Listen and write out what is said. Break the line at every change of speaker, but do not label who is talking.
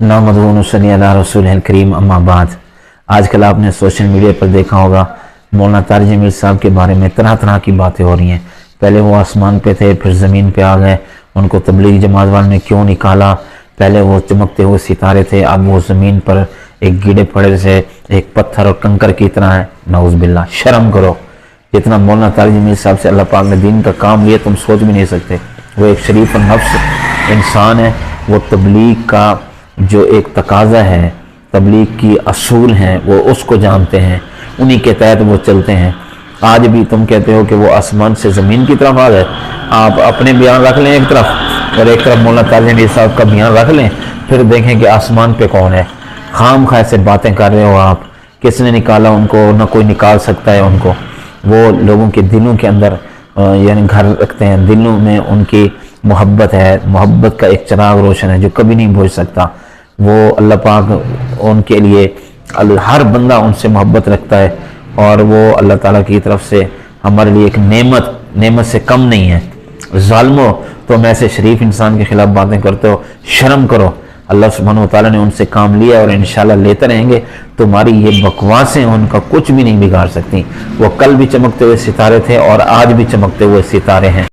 नहमदुहु व नसल्ली अला रसूलिहिल करीम अम्मा बाद। आज कल आपने सोशल मीडिया पर देखा होगा मौलाना तारिक जमील साहब के बारे में तरह तरह की बातें हो रही हैं। पहले वो आसमान पे थे, फिर ज़मीन पे आ गए, उनको तबलीग जमात वालों ने क्यों निकाला। पहले वो चमकते हुए सितारे थे, अब वो ज़मीन पर एक गिरे पड़े से एक पत्थर और कंकर की तरह है। नऊज़ बिल्लाह, शर्म करो। जितना मौलाना तारिक जमील साहब से अल्लाह पाक ने दीन का काम लिया तुम सोच भी नहीं सकते। वो एक शरीफ नफ्स इंसान है। वो तबलीग का जो एक तकाजा है, तबलीग की असूल हैं, वो उसको जानते हैं, उन्हीं के तहत वो चलते हैं। आज भी तुम कहते हो कि वो आसमान से ज़मीन की तरफ आ गए। आप अपने बयान रख लें एक तरफ और एक तरफ मौलाना तारिक जमील साहब का बयान रख लें, फिर देखें कि आसमान पे कौन है। खाम खा से बातें कर रहे हो आप। किसने निकाला उनको? ना कोई निकाल सकता है उनको। वो लोगों के दिलों के अंदर यानी घर रखते हैं, दिलों में उनकी मोहब्बत है। मोहब्बत का एक चिराग रोशन है जो कभी नहीं बुझ सकता। वो अल्लाह पाक उनके लिए हर बंदा उनसे मोहब्बत रखता है और वो अल्लाह ताला की तरफ से हमारे लिए एक नेमत से कम नहीं है। ज़ालिमो, तुम ऐसे शरीफ इंसान के खिलाफ बातें करते हो, शर्म करो। अल्लाह सुब्हानहू व तआला ने उनसे काम लिया और इंशाल्लाह लेते रहेंगे। तुम्हारी ये बकवासें उनका कुछ भी नहीं बिगाड़ सकती। वो कल भी चमकते हुए सितारे थे और आज भी चमकते हुए सितारे हैं।